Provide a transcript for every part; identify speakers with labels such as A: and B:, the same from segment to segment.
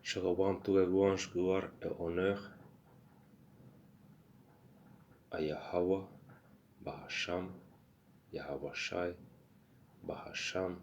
A: Je rends toute louange, gloire et honneur à Yahweh, Bahasham, Yahweh Shai, Bahasham,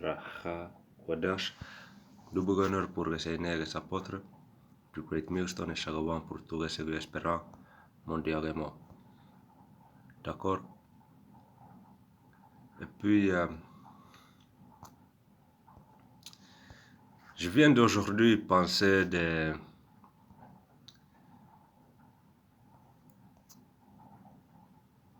A: Raha, Wadash. Double honneur pour les aînés et les apôtres, du Great Millstone et Shagawan pour tous les élus espérants mondialement. D'accord? Et puis, je viens d'aujourd'hui penser de...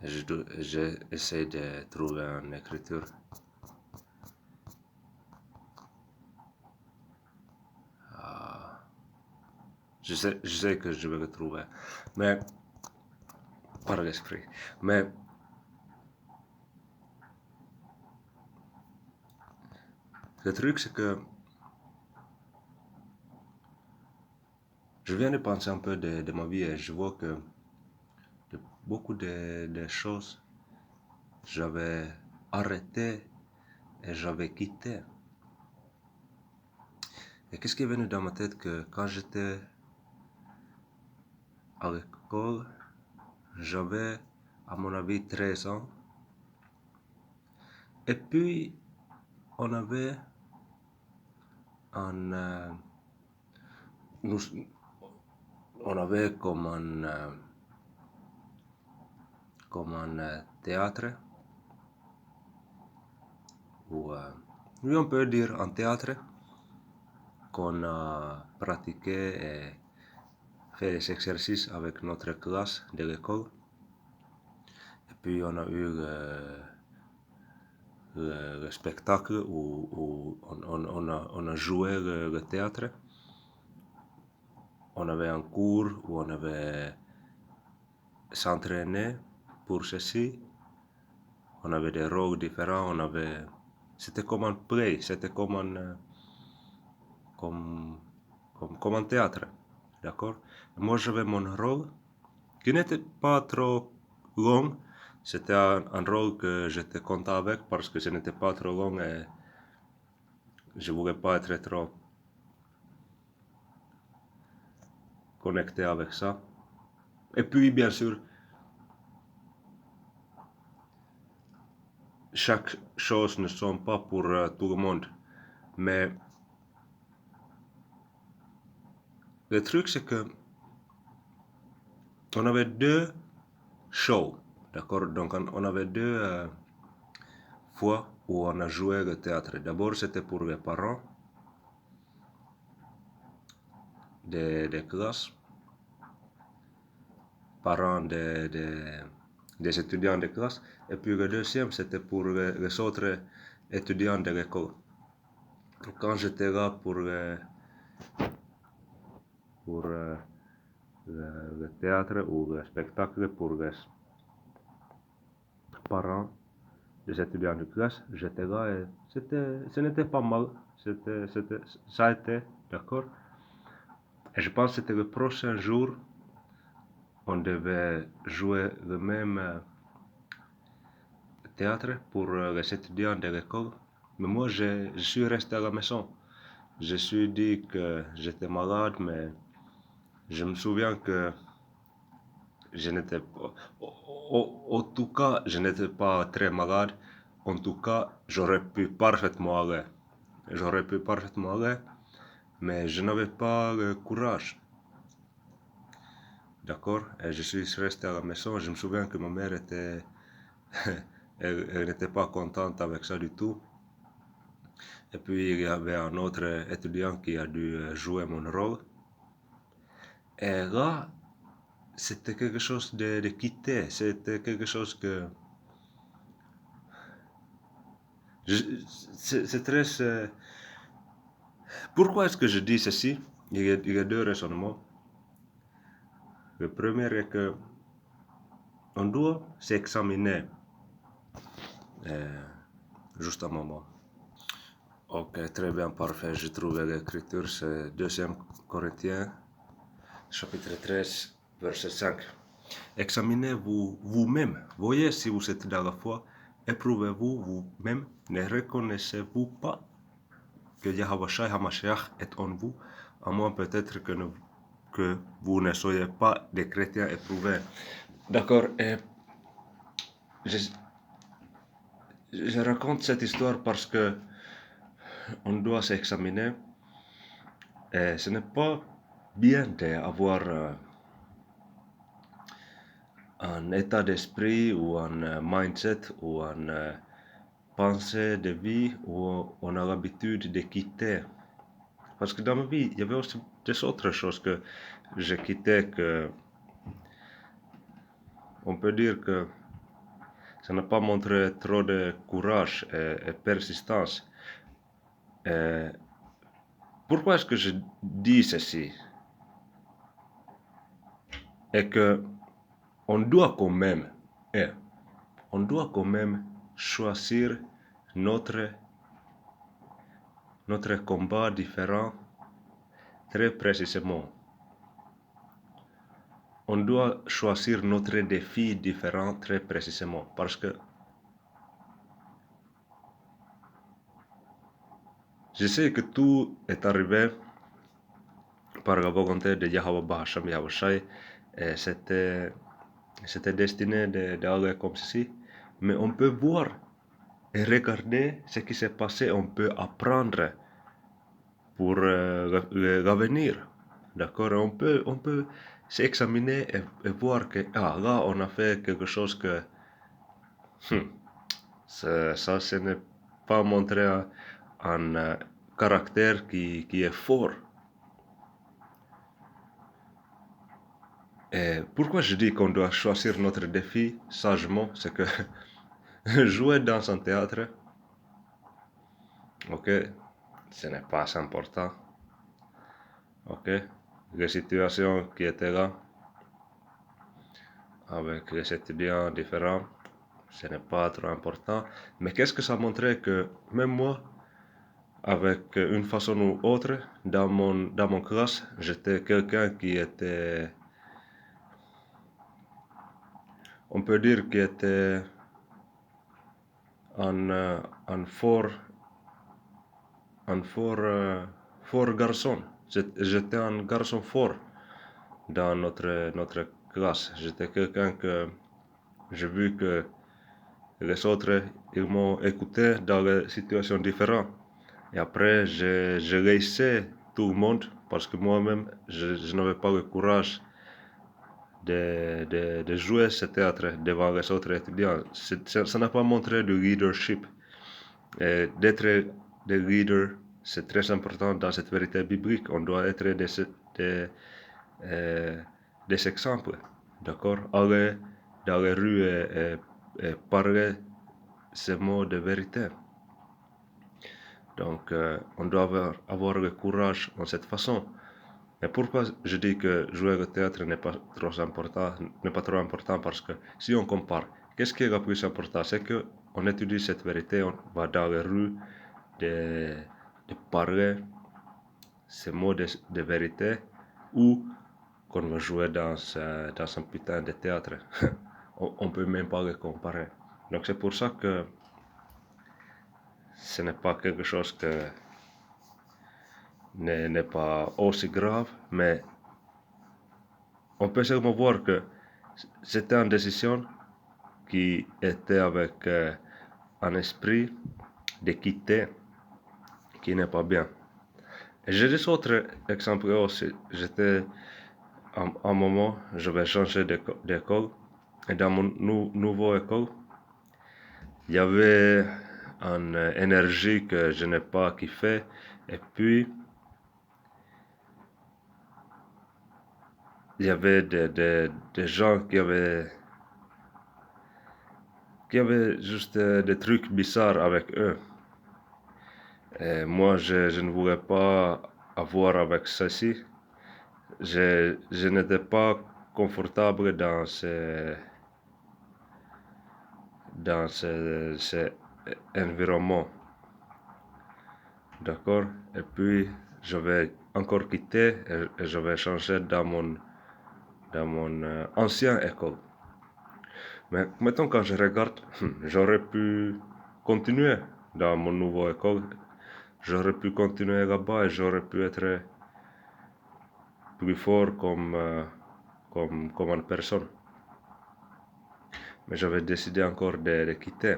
A: J'essaie de trouver une écriture. Je sais que je vais le trouver, mais par l'esprit. Mais le truc, c'est que je viens de penser un peu de ma vie et je vois que beaucoup de choses, j'avais arrêté et j'avais quitté. Et qu'est-ce qui est venu dans ma tête que quand j'étais à l'école, j'avais, à mon avis, 13 ans. Et puis, on avait on avait comme un théâtre, ou oui, on peut dire un théâtre qu'on a pratiqué et fait des exercices avec notre classe de l'école. Et puis on a eu le spectacle où on a joué le théâtre. On avait un cours où on avait s'entraîné pour ceci. On avait des rôles différents. C'était comme un play, c'était comme un théâtre, d'accord? Moi j'avais mon rôle qui n'était pas trop long. C'était un rôle que j'étais content avec parce que ce n'était pas trop long et je voulais pas être trop connecté avec ça. Et puis bien sûr, chaque chose ne sont pas pour tout le monde, mais le truc c'est que on avait deux shows, d'accord? Donc on avait deux fois où on a joué le théâtre. D'abord c'était pour les parents des classes, parents des étudiants de classe, et puis le deuxième c'était pour les autres étudiants de l'école. Quand j'étais là pour le théâtre ou le spectacle pour les parents des étudiants de classe, j'étais là et ce n'était pas mal, ça a été, d'accord? Et je pense que c'était le prochain jour, on devait jouer le même théâtre pour les étudiants de l'école. Mais moi, je suis resté à la maison. Je me suis dit que j'étais malade, mais je me souviens que je n'étais pas... En tout cas, je n'étais pas très malade. En tout cas, j'aurais pu parfaitement aller. Mais je n'avais pas le courage. D'accord? Et je suis resté à la maison. Je me souviens que ma mère était... elle n'était pas contente avec ça du tout. Et puis il y avait un autre étudiant qui a dû jouer mon rôle. Et là, c'était quelque chose de quitté. C'était quelque chose que... C'est très... Pourquoi est-ce que je dis ceci? Il y a deux raisonnements. Le premier est que on doit s'examiner. Juste un moment. Ok, très bien, parfait. J'ai trouvé l'écriture, c'est 2 Corinthiens, chapitre 13, verset 5. Examinez-vous vous-même. Voyez si vous êtes dans la foi. Éprouvez-vous vous-même. Ne reconnaissez-vous pas que Yahweh Shai HaMashiach est en vous, à moins peut-être que vous ne soyez pas des chrétiens éprouvés. D'accord, et je raconte cette histoire parce que on doit s'examiner. Et ce n'est pas bien d'avoir un état d'esprit ou un mindset ou une pensée de vie où on a l'habitude de quitter. Parce que dans ma vie, il y avait aussi des autres choses que j'ai quittées que on peut dire que ça n'a pas montré trop de courage et persistance. Et pourquoi est-ce que je dis ceci? Et que on doit quand même choisir notre combat différent très précisément. On doit choisir notre défi différent très précisément parce que je sais que tout est arrivé par la volonté de Yahweh Bahasham Yahweh Shai et c'était destiné d'aller comme ceci, mais on peut voir et regarder ce qui s'est passé, on peut apprendre pour l'avenir. D'accord? On peut s'examiner et voir que là on a fait quelque chose que ça ce n'est pas montré un caractère qui est fort. Et pourquoi je dis qu'on doit choisir notre défi sagement, c'est que jouer dans un théâtre, ok, ce n'est pas important. Ok, les situations qui étaient là, avec les étudiants différents, ce n'est pas trop important. Mais qu'est-ce que ça montrait que même moi, avec une façon ou autre, dans mon classe, j'étais quelqu'un qui était, on peut dire, qui était un fort garçon. J'étais un garçon fort dans notre classe. J'étais quelqu'un que j'ai vu que les autres, ils m'ont écouté dans des situations différentes. Et après, je laissais tout le monde parce que moi-même, je n'avais pas le courage de jouer ce théâtre devant les autres étudiants. Ça n'a pas montré de leadership. Et d'être des leaders, c'est très important dans cette vérité biblique. On doit être des exemples. D'accord? Aller dans les rues et parler ces mots de vérité. Donc, on doit avoir le courage en cette façon. Et pourquoi je dis que jouer au théâtre n'est pas trop important, parce que si on compare, qu'est-ce qui est le plus important? C'est qu'on étudie cette vérité, on va dans les rues de parler ces mots de vérité, ou qu'on va jouer dans un putain de théâtre. On peut même pas le comparer. Donc c'est pour ça que ce n'est pas quelque chose que n'est pas aussi grave, mais on peut seulement voir que c'était une décision qui était avec un esprit de quitter qui n'est pas bien. Et j'ai des autres exemples aussi. J'étais, à un moment, je vais changer d'école, et dans mon nouveau école, il y avait une énergie que je n'ai pas kiffé, et puis il y avait des gens qui avaient juste des trucs bizarres avec eux. Et moi, je ne voulais pas avoir avec ceci. Je n'étais pas confortable dans ce environnement. D'accord? Et puis, je vais encore quitter et je vais changer dans mon ancienne école. Mais maintenant, quand je regarde, j'aurais pu continuer dans mon nouvelle école, J'aurais pu continuer là-bas et j'aurais pu être plus fort comme une personne. Mais j'avais décidé encore de quitter.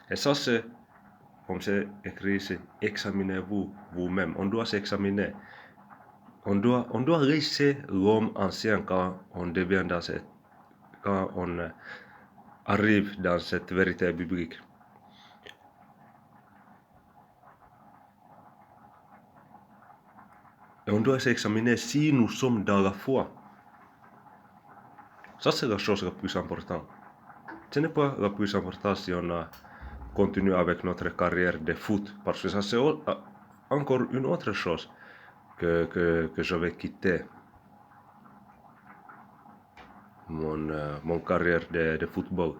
A: Et ça, c'est, comme c'est écrit ici, examinez-vous vous-même. On doit s'examiner. On doit laisser l'homme ancien quand on devient quand on arrive dans cette vérité biblique. Et on doit s'examiner si nous sommes dans la foi. Ça, c'est la chose la plus importante. Ce n'est pas la plus importante si on a continué avec notre carrière de foot, parce que ça, c'est encore une autre chose que je vais quitter mon carrière de football.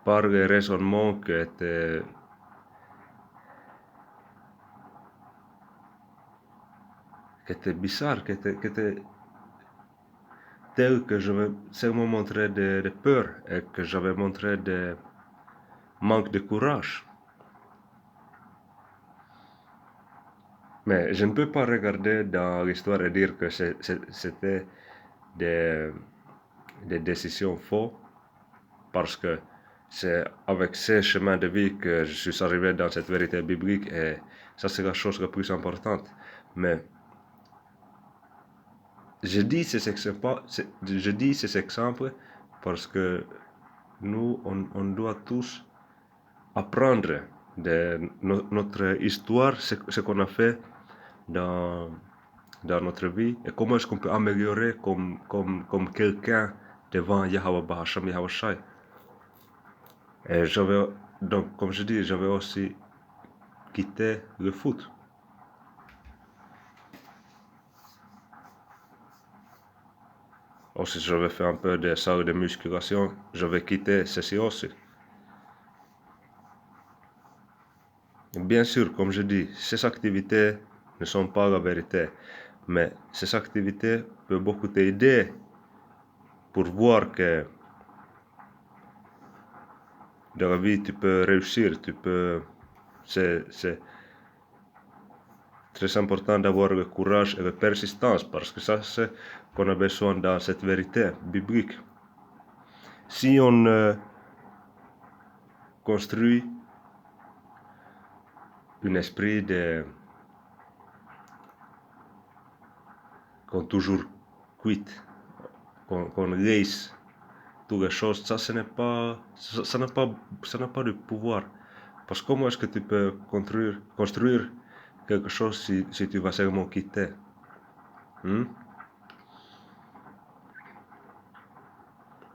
A: Par le raisonnement qui était bizarre, qui était tel que je vais seulement montrer de peur et que j'avais montré de manque de courage. Mais je ne peux pas regarder dans l'histoire et dire que c'était des décisions fausses, parce que c'est avec ces chemins de vie que je suis arrivé dans cette vérité biblique et ça, c'est la chose la plus importante. Mais je dis ces exemples parce que nous, on doit tous apprendre de notre histoire, ce qu'on a fait dans notre vie et comment est-ce qu'on peut améliorer comme quelqu'un devant Yahweh Bahasham Yahweh Shai. Et donc, comme je dis, j'avais aussi quitté le foot. Aussi, j'avais fait un peu de salle de musculation, j'avais quitté ceci aussi. Bien sûr, comme je dis, ces activités ne sont pas la vérité, mais ces activités peuvent beaucoup t'aider pour voir que dans la vie tu peux réussir, c'est très important d'avoir le courage et la persistance, parce que ça, c'est qu'on a besoin dans cette vérité biblique. Si on construit un esprit qu'on toujours quitte, qu'on laisse toutes les choses, ça n'a pas de pouvoir. Parce que comment est-ce que tu peux construire quelque chose si tu vas seulement quitter?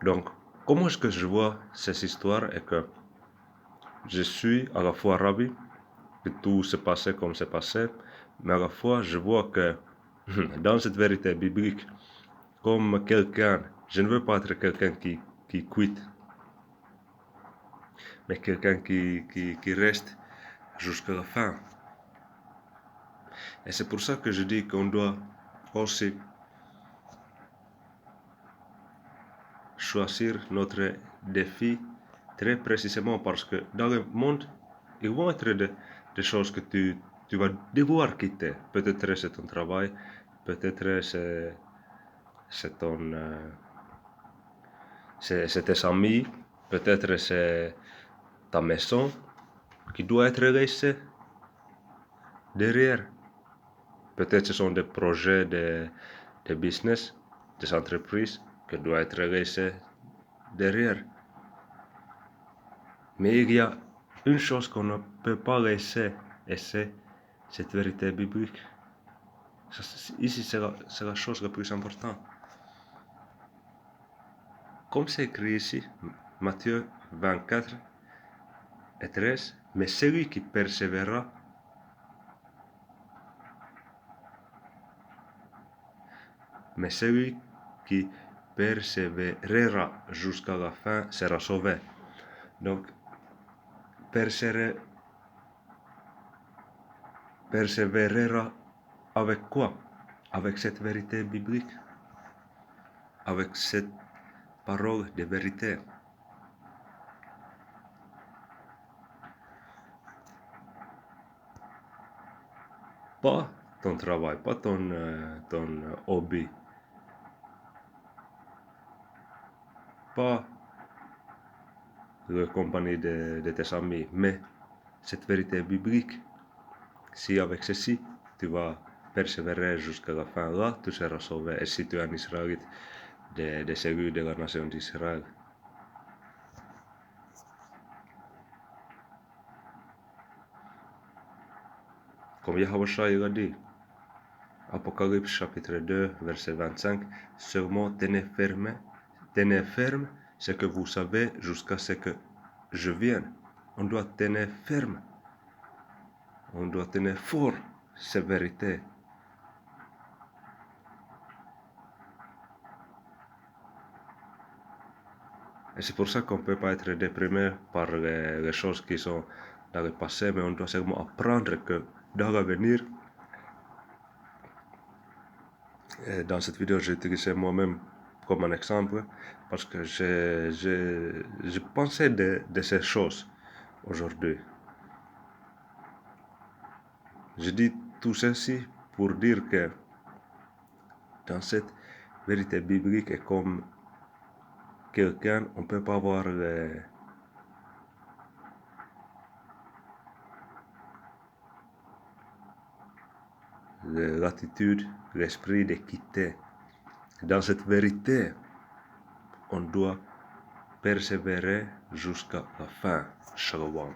A: Donc, comment est-ce que je vois cette histoire et que je suis à la fois ravi que tout s'est passé comme c'est passé, mais à la fois je vois que dans cette vérité biblique, comme quelqu'un, je ne veux pas être quelqu'un qui quitte, mais quelqu'un qui reste jusqu'à la fin. Et c'est pour ça que je dis qu'on doit aussi choisir notre défi très précisément, parce que dans le monde, il va être des choses que tu vas devoir quitter. Peut-être c'est ton travail, peut-être c'est c'est tes amis, peut-être c'est ta maison qui doit être laissée derrière. Peut-être ce sont des projets de business, des entreprises qui doivent être laissées derrière. Mais il y a une chose qu'on ne peut pas laisser, et c'est cette vérité biblique. Ici, c'est la chose la plus importante. Comme c'est écrit ici, Matthieu 24 et 13, mais celui qui persévérera jusqu'à la fin sera sauvé. Donc, persévérera avec quoi? Avec cette vérité biblique, avec cette parole de vérité. pas ton travail, pas ton hobby, pas la compagnie de tes amis, mais cette vérité biblique. Si avec ceci, tu vas persévérer jusqu'à la fin, là, tu seras sauvé. Et si tu es un Israélite, des élus de la nation d'Israël. Comme Yahweh il a dit, Apocalypse chapitre 2, verset 25, seulement tenez ferme ce que vous savez jusqu'à ce que je vienne. On doit tenir ferme, on doit tenir fort ces vérités. Et c'est pour ça qu'on ne peut pas être déprimé par les choses qui sont dans le passé, mais on doit seulement apprendre que dans l'avenir, dans cette vidéo, j'ai utilisé moi-même comme un exemple parce que je pensais de ces choses aujourd'hui. Je dis tout ceci pour dire que dans cette vérité biblique, et comme quelqu'un, on ne peut pas avoir l'attitude, l'esprit de quitter. Dans cette vérité, on doit persévérer jusqu'à la fin. Shalom.